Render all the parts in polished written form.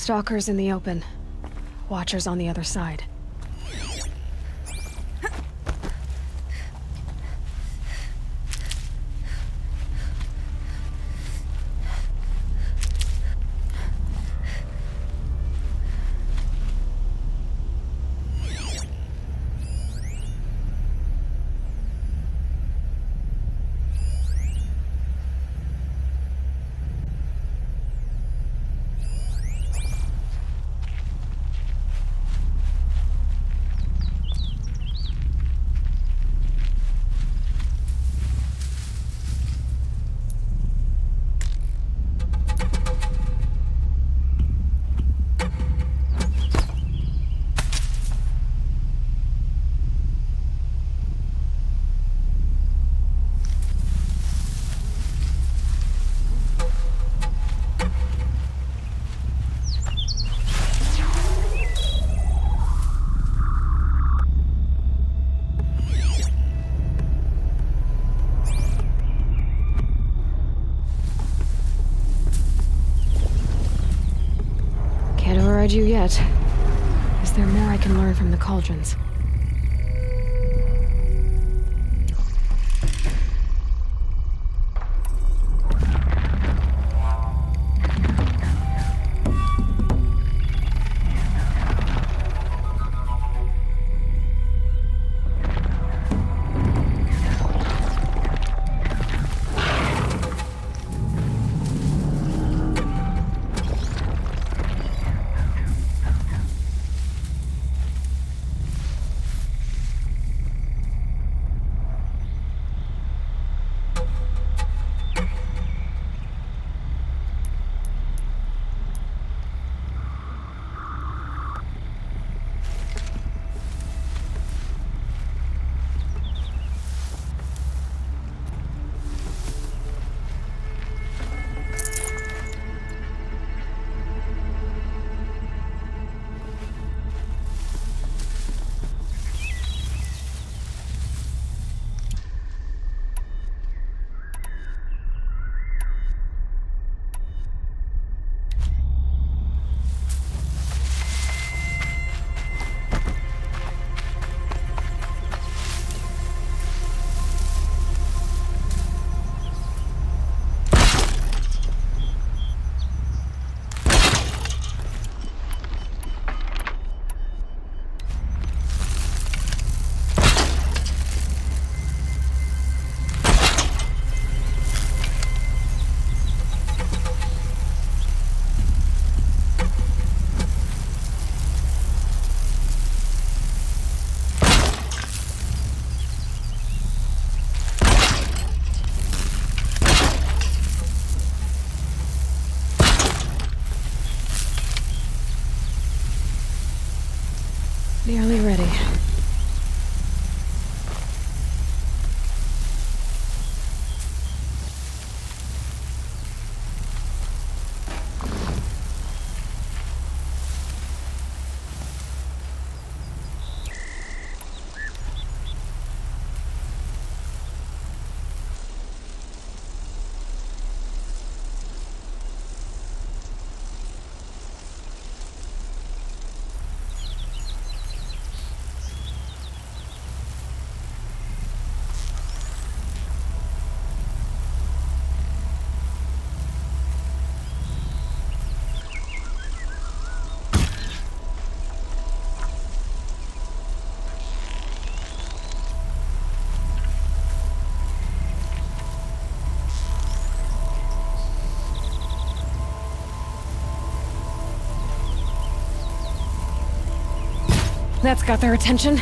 Stalkers in the open. Watchers on the other side. You yet. Is there more I can learn from the cauldrons? Nearly ready. That's got their attention.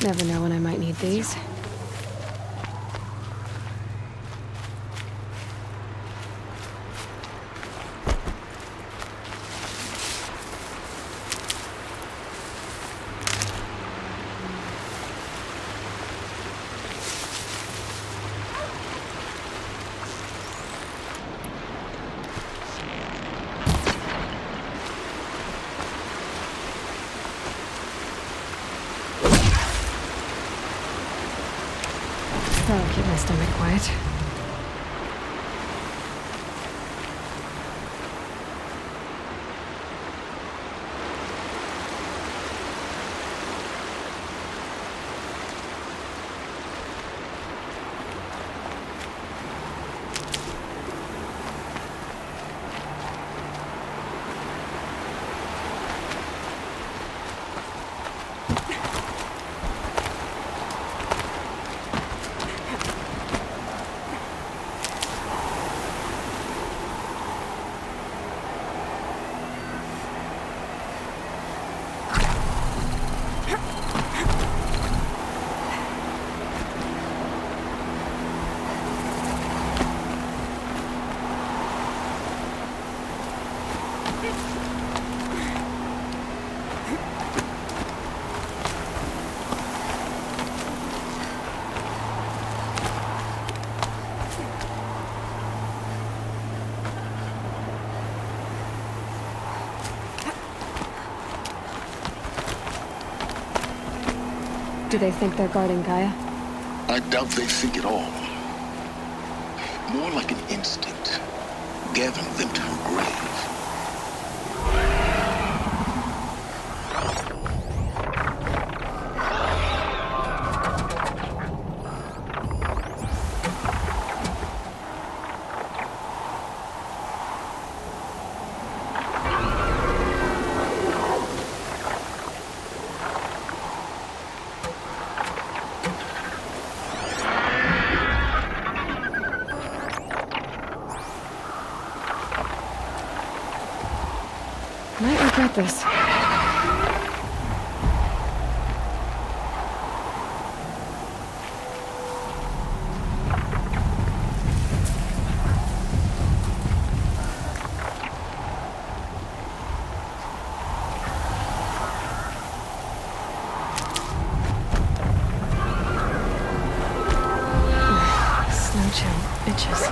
Never know when I might need these. That'll keep my stomach quiet. Do they think they're guarding Gaia? I doubt they think at all. More like an instinct, gathering them to her grave. Might regret this. Snow chill itches.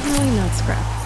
Really not scrap.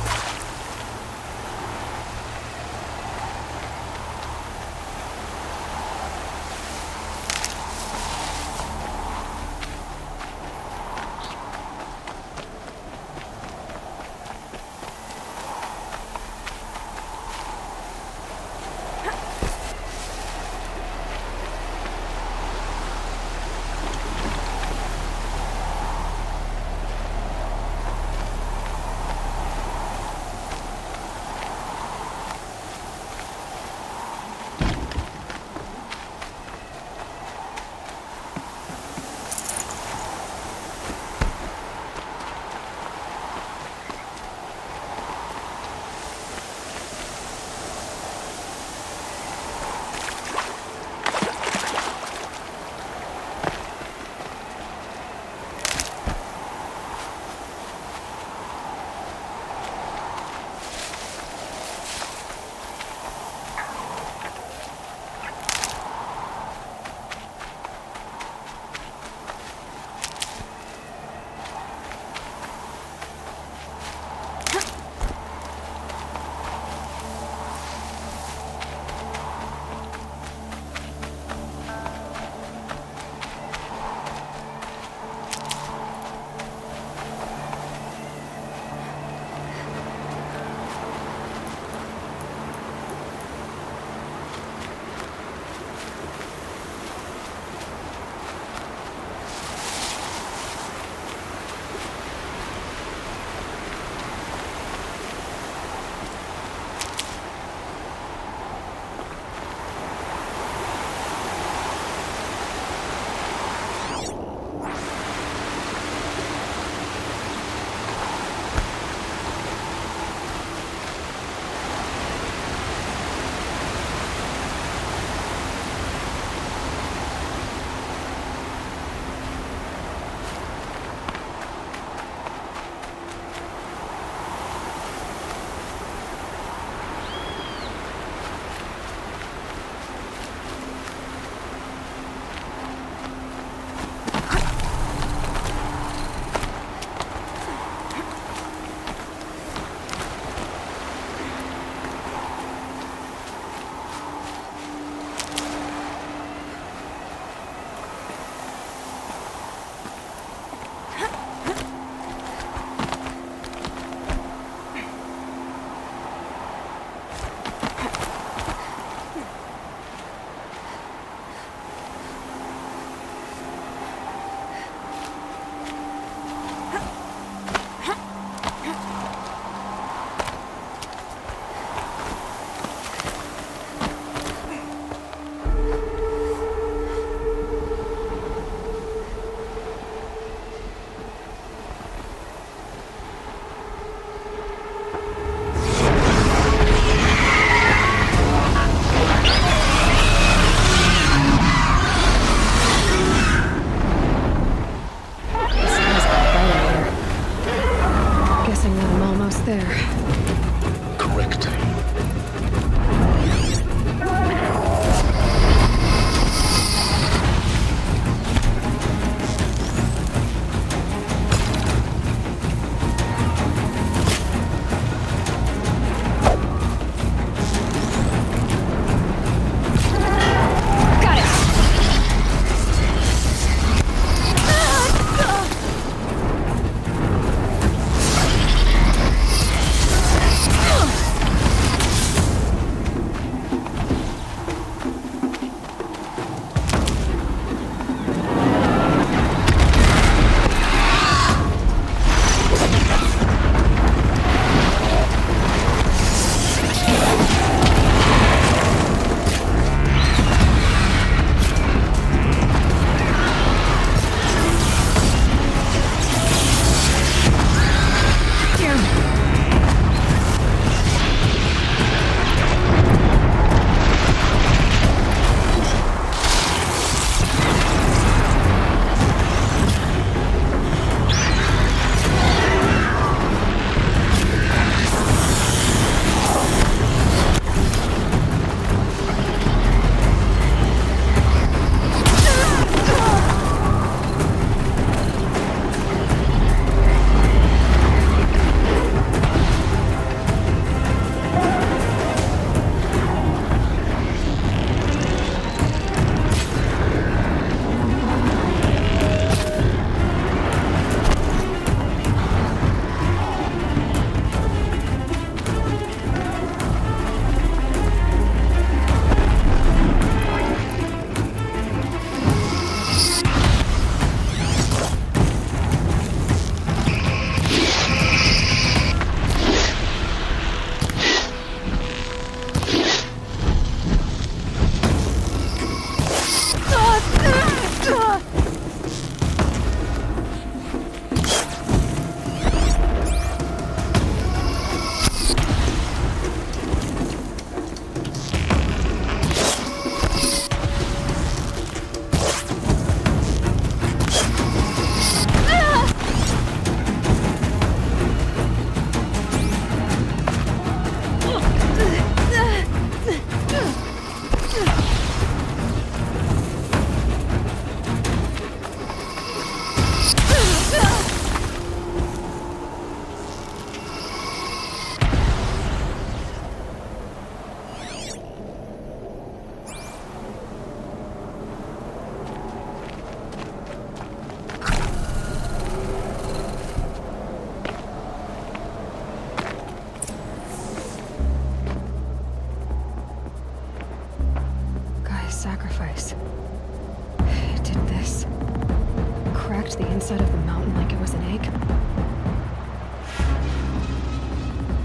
cracked the inside of the mountain like it was an egg?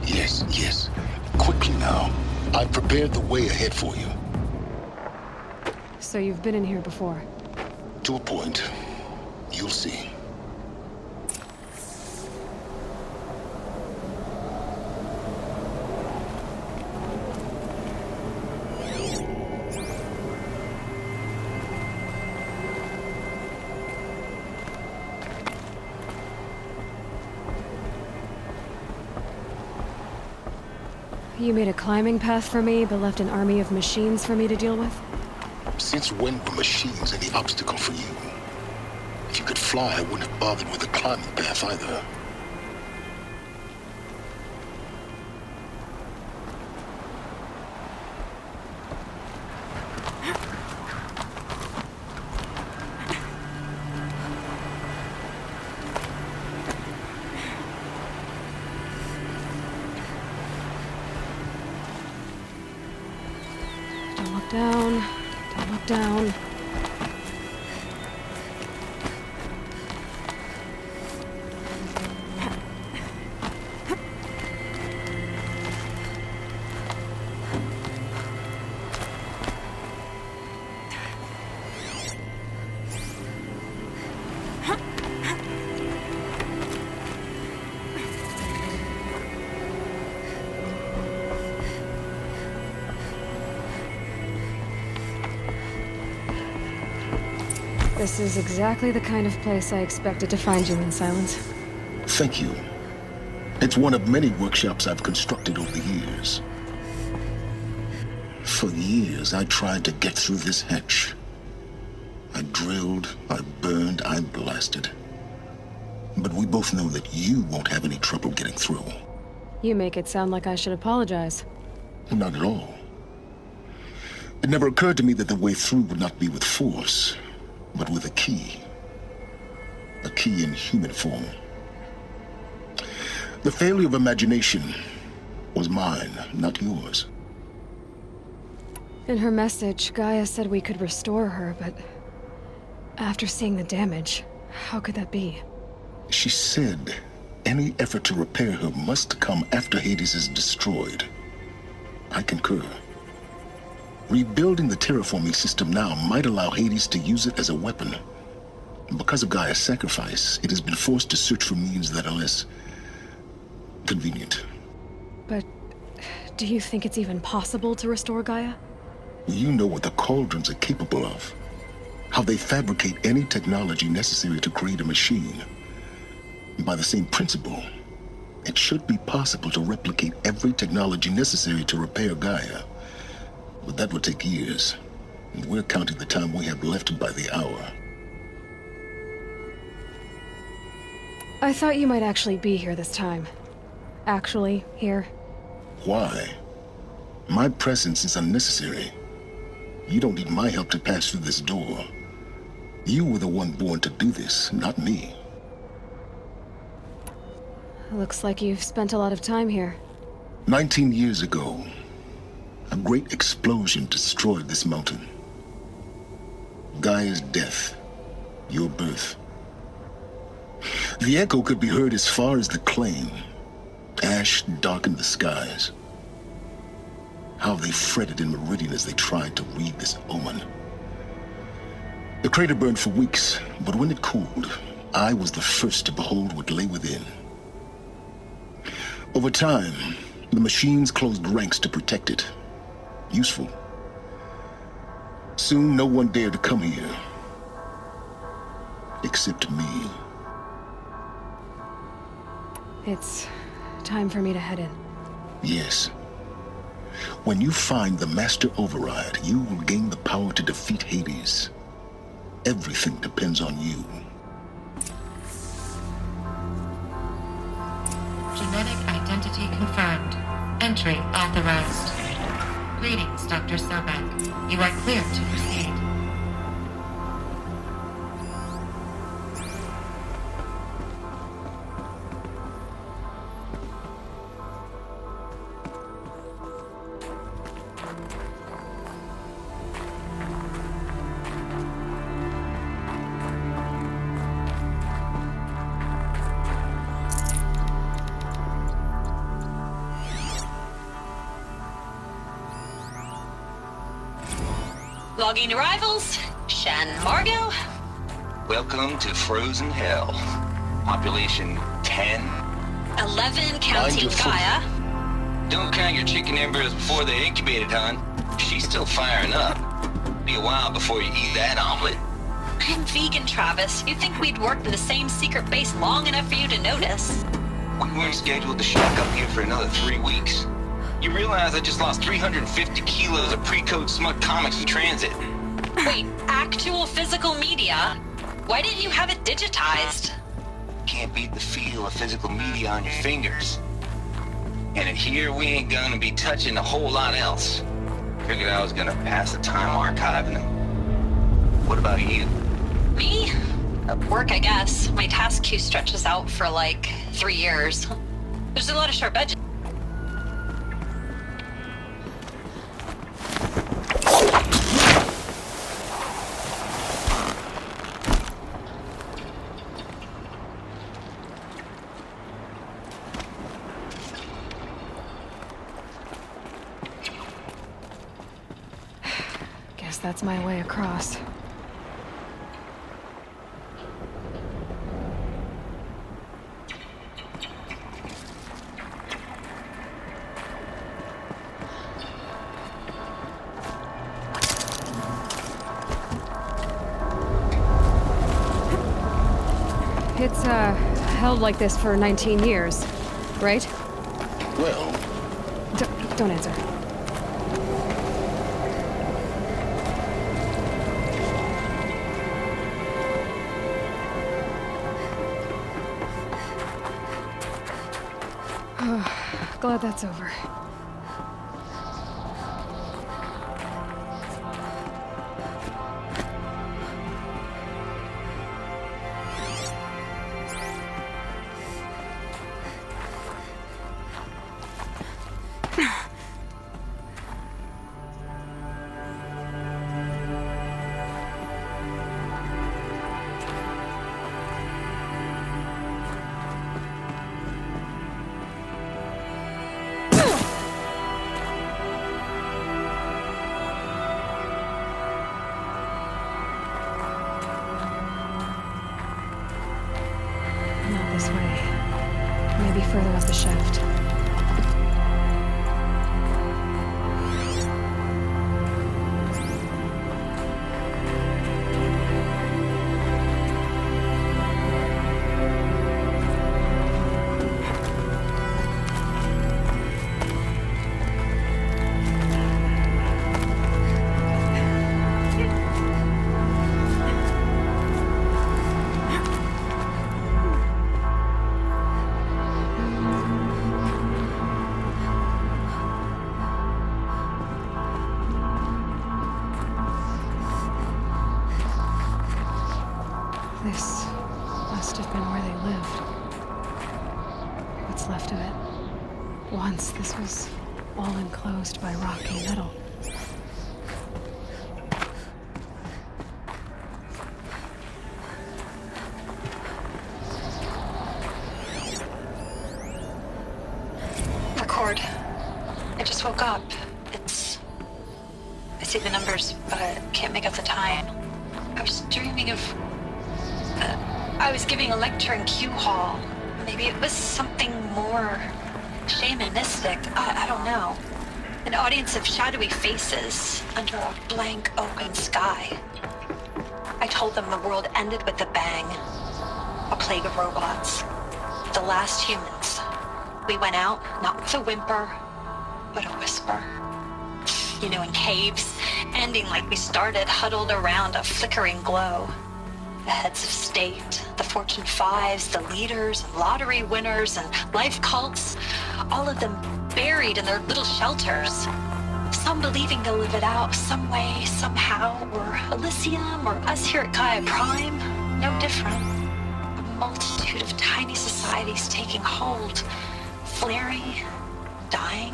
Yes, yes. Quickly now. I've prepared the way ahead for you. So you've been in here before? To a point. You'll see. You made a climbing path for me, but left an army of machines for me to deal with? Since when were machines any obstacle for you? If you could fly, I wouldn't have bothered with the climbing path either. Don't look down. Don't look down. This is exactly the kind of place I expected to find you in, Silence. Thank you. It's one of many workshops I've constructed over the years. For years, I tried to get through this hatch. I drilled, I burned, I blasted. But we both know that you won't have any trouble getting through. You make it sound like I should apologize. Not at all. It never occurred to me that the way through would not be with force, but with a key. A key in human form. The failure of imagination was mine, not yours. In her message, Gaia said we could restore her, but after seeing the damage, how could that be? She said any effort to repair her must come after Hades is destroyed. I concur. Rebuilding the terraforming system now might allow Hades to use it as a weapon. Because of Gaia's sacrifice, it has been forced to search for means that are less convenient. But do you think it's even possible to restore Gaia? You know what the cauldrons are capable of. How they fabricate any technology necessary to create a machine. By the same principle, it should be possible to replicate every technology necessary to repair Gaia. But that would take years, and we're counting the time we have left by the hour. I thought you might actually be here this time. Actually, here. Why? My presence is unnecessary. You don't need my help to pass through this door. You were the one born to do this, not me. Looks like you've spent a lot of time here. 19 years ago, a great explosion destroyed this mountain. Gaia's death, your birth. The echo could be heard as far as the claim. Ash darkened the skies. How they fretted in Meridian as they tried to read this omen. The crater burned for weeks, but when it cooled, I was the first to behold what lay within. Over time, the machines closed ranks to protect it. Useful. Soon, no one dared to come here. Except me. It's time for me to head in. Yes. When you find the Master Override, you will gain the power to defeat Hades. Everything depends on you. Genetic identity confirmed. Entry authorized. Greetings, Dr. Sobek. You are clear to proceed. Logging arrivals. Shen Margot. Welcome to Frozen Hell. Population 10. 11 counting your foot. GAIA. Don't count your chicken embryos before they're incubated, hon. She's still firing up. Be a while before you eat that omelet. I'm vegan, Travis. You'd think we'd worked in the same secret base long enough for you to notice. We weren't scheduled to shack up here for another 3 weeks. You realize I just lost 350 kilos of pre-code smut comics in transit. Wait, actual physical media? Why didn't you have it digitized? Can't beat the feel of physical media on your fingers. And in here, we ain't gonna be touching a whole lot else. Figured I was gonna pass the time archiving them. What about you? Me? Work, I guess. My task queue stretches out for like 3 years. There's a lot of short budget. Guess that's my way across. It's, held like this for 19 years, right? Well, Don't answer. Glad that's over. Not this way. Maybe further up the shaft. This must have been where they lived. What's left of it. Once this was all enclosed by rocky metal. Record. I just woke up. I see the numbers, but I can't make out the time. I was dreaming of... I was giving a lecture in Q Hall. Maybe it was something more shamanistic. I don't know. An audience of shadowy faces under a blank open sky. I told them the world ended with a bang. A plague of robots. The last humans. We went out, not with a whimper, but a whisper. You know, in caves, ending like we started, huddled around a flickering glow. The heads of state, the Fortune 5s, the leaders, and lottery winners, and life cults, all of them buried in their little shelters. Some believing they'll live it out some way, somehow, or Elysium, or us here at GAIA Prime, no different. A multitude of tiny societies taking hold, flaring, dying.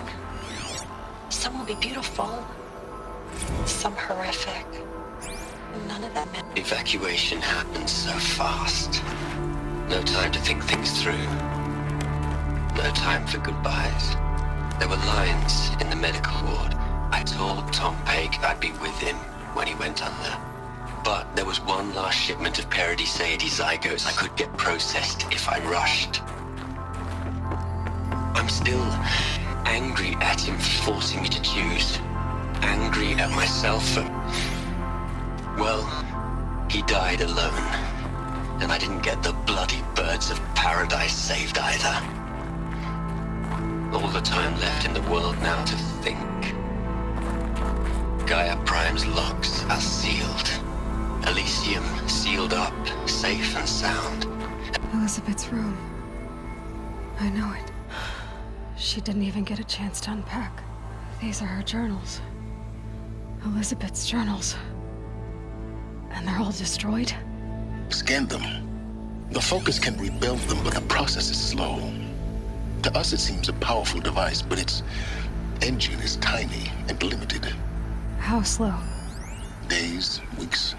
Some will be beautiful, some horrific. None of them. Evacuation happened so fast. No time to think things through. No time for goodbyes. There were lines in the medical ward. I told Tom Pake I'd be with him when he went under. But there was one last shipment of Paradis-Sade zygotes I could get processed if I rushed. I'm still angry at him for forcing me to choose. Angry at myself for... Well, he died alone. And I didn't get the bloody birds of paradise saved either. All the time left in the world now to think. Gaia Prime's locks are sealed. Elysium sealed up, safe and sound. Elizabeth's room. I know it. She didn't even get a chance to unpack. These are her journals. Elizabeth's journals. And they're all destroyed? Scan them. The Focus can rebuild them, but the process is slow. To us, it seems a powerful device, but its engine is tiny and limited. How slow? Days, weeks,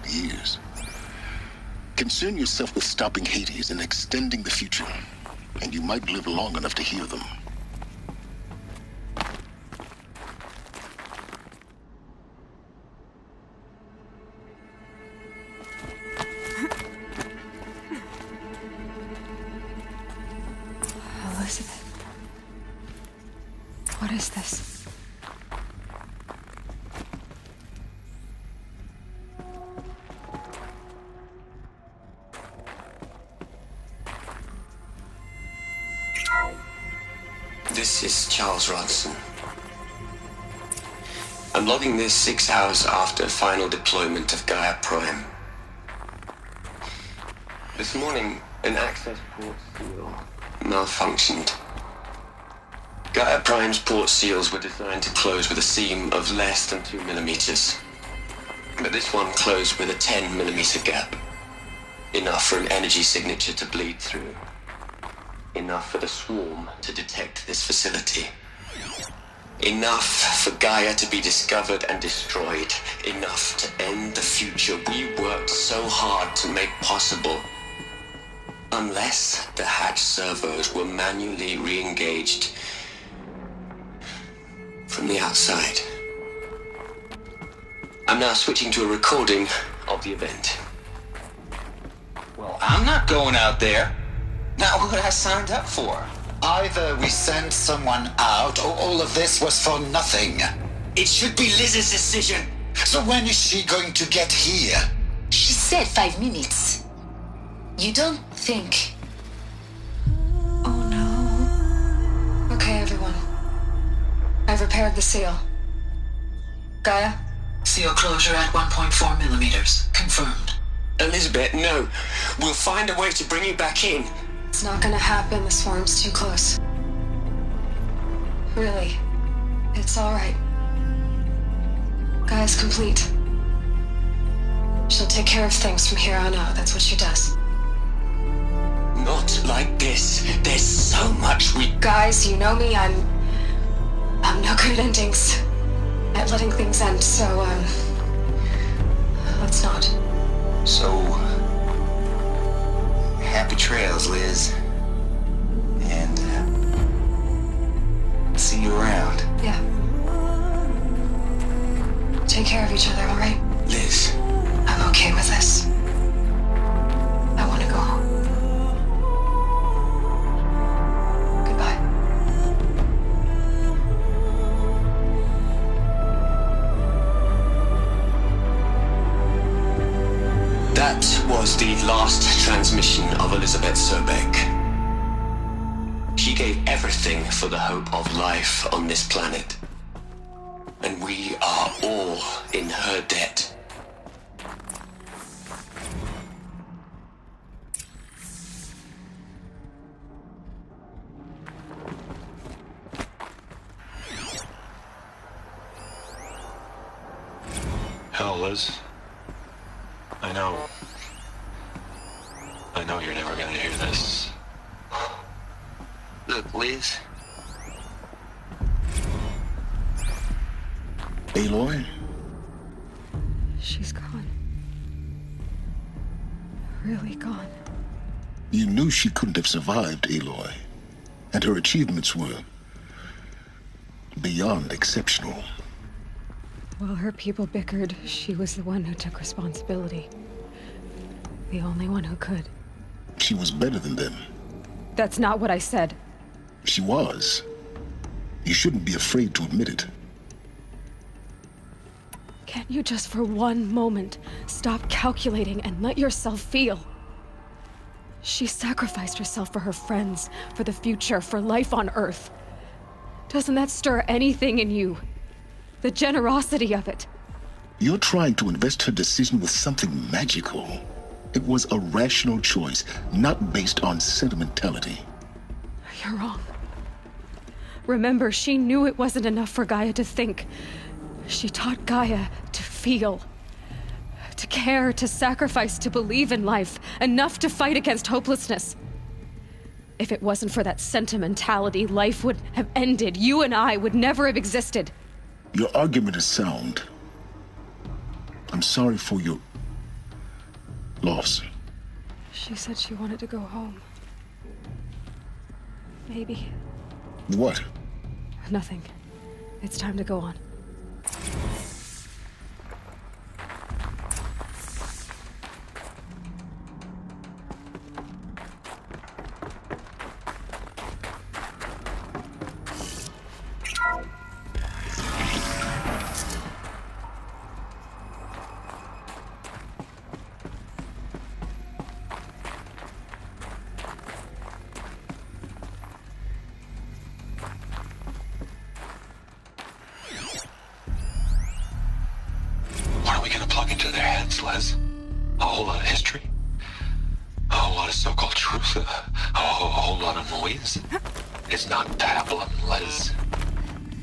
years. Concern yourself with stopping Hades and extending the future, and you might live long enough to hear them. Elizabeth. What is this? This is Charles Ronson. I'm logging this 6 hours after final deployment of Gaia Prime. This morning, an access port seal malfunctioned. Gaia Prime's port seals were designed to close with a seam of less than 2 millimeters. But this one closed with a 10 millimeter gap. Enough for an energy signature to bleed through. Enough for the swarm to detect this facility. Enough for Gaia to be discovered and destroyed. Enough to end the future we worked so hard to make possible. Unless the hatch servos were manually re-engaged from the outside. I'm now switching to a recording of the event. Well, I'm not going out there. Not what I signed up for. Either we send someone out, or all of this was for nothing. It should be Liz's decision. So when is she going to get here? She said 5 minutes. You don't think... Oh no. Okay, everyone. I've repaired the seal. Gaia? Seal closure at 1.4 millimeters. Confirmed. Elizabeth, no. We'll find a way to bring you back in. It's not gonna happen. The swarm's too close. Really. It's alright. Gaia's complete. She'll take care of things from here on out. That's what she does. Not like this. There's so much we... Guys, you know me. I'm no good at endings. At letting things end, so, let's not. So, happy trails, Liz. And, see you around. Yeah. Take care of each other, alright? Liz. I'm okay with this. I want to go home. Goodbye. That was the last transmission of Elizabeth Sobek. She gave everything for the hope of life on this planet. And we are all in her debt. Hell, Liz. I know you're never gonna hear this. Look, Liz. Aloy? She's gone. Really gone. You knew she couldn't have survived, Aloy. And her achievements were beyond exceptional. While her people bickered, she was the one who took responsibility. The only one who could. She was better than them. That's not what I said. She was. You shouldn't be afraid to admit it. Can't you just for one moment stop calculating and let yourself feel? She sacrificed herself for her friends, for the future, for life on Earth. Doesn't that stir anything in you? The generosity of it. You're trying to invest her decision with something magical. It was a rational choice, not based on sentimentality. You're wrong. Remember, she knew it wasn't enough for Gaia to think. She taught Gaia to feel. To care, to sacrifice, to believe in life. Enough to fight against hopelessness. If it wasn't for that sentimentality, life would have ended. You and I would never have existed. Your argument is sound. I'm sorry for your loss. She said she wanted to go home. Maybe. What? Nothing. It's time to go on. What are we gonna plug into their heads, Les? A whole lot of history? A whole lot of so-called truth? A whole lot of noise? It's not pablum, Les.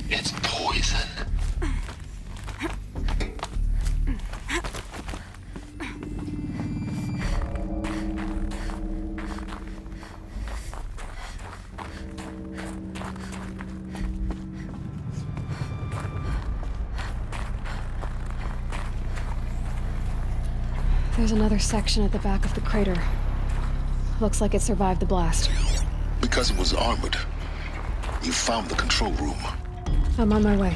It's poison. There's another section at the back of the crater. Looks like it survived the blast. Because it was armored. You found the control room. I'm on my way.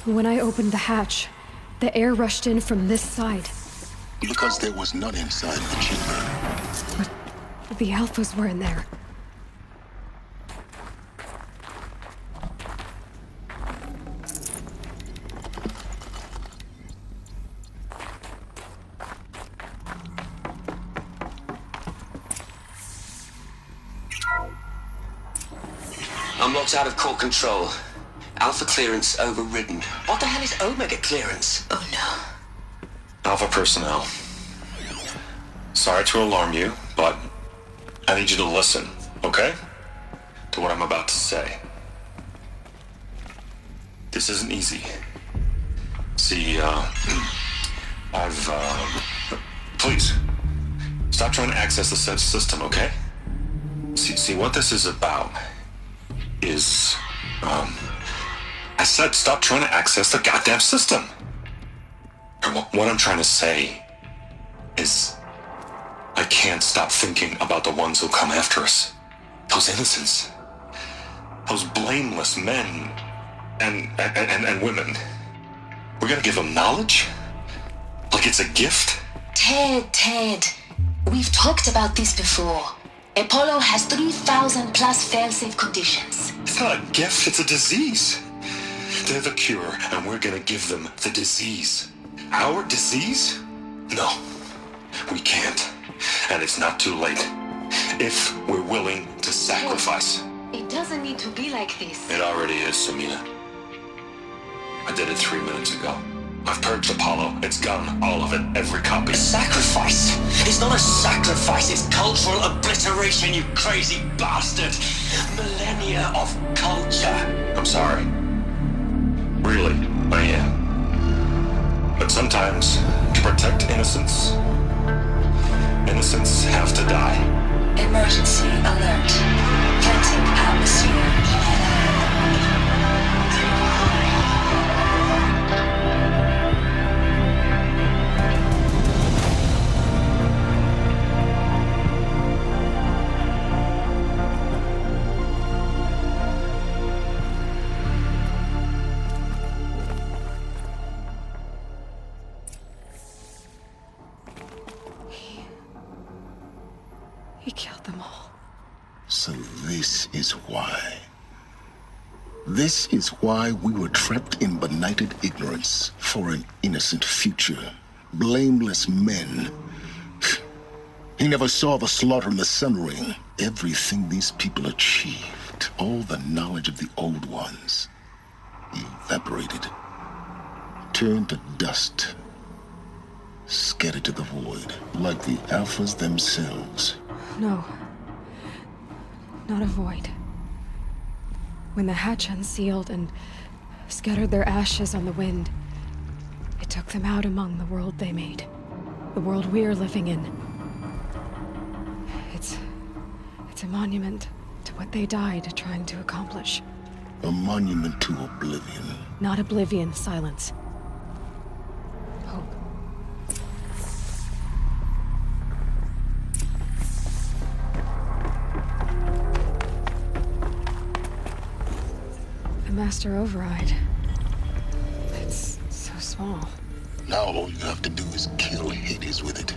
When I opened the hatch, the air rushed in from this side. Because there was none inside the chamber. But the Alphas were in there. I'm locked out of core control. Alpha clearance overridden. What the hell is Omega clearance? Oh no. Alpha personnel. Sorry to alarm you, but I need you to listen, okay? To what I'm about to say. This isn't easy. See, I've Please, stop trying to access the system, okay? See what this is about is, I said stop trying to access the goddamn system. What I'm trying to say is, I can't stop thinking about the ones who come after us. Those innocents. Those blameless men and women. We're gonna give them knowledge? Like it's a gift? Ted, we've talked about this before. Apollo has 3,000 plus fail-safe conditions. It's not a gift, it's a disease. They're the cure, and we're gonna give them the disease. Our disease? No, we can't. And it's not too late. If we're willing to sacrifice. It doesn't need to be like this. It already is, Samina. I did it 3 minutes ago. I've purged Apollo. It's gone. All of it. Every copy. Sacrifice? It's not a sacrifice. It's cultural obliteration, you crazy bastard. Millennia of culture. I'm sorry. Really, I am. But sometimes, to protect innocence, innocents have to die. Emergency alert. Venting atmosphere. He killed them all. So this is why. This is why we were trapped in benighted ignorance for an innocent future. Blameless men. He never saw the slaughter in the Sun Ring. Everything these people achieved, all the knowledge of the old ones, evaporated, turned to dust, scattered to the void, like the Alphas themselves. No. Not a void. When the hatch unsealed and scattered their ashes on the wind, it took them out among the world they made. The world we're living in. It's a monument to what they died trying to accomplish. A monument to oblivion. Not oblivion, silence. Hope. The Master Override. It's so small. Now all you have to do is kill Hades with it.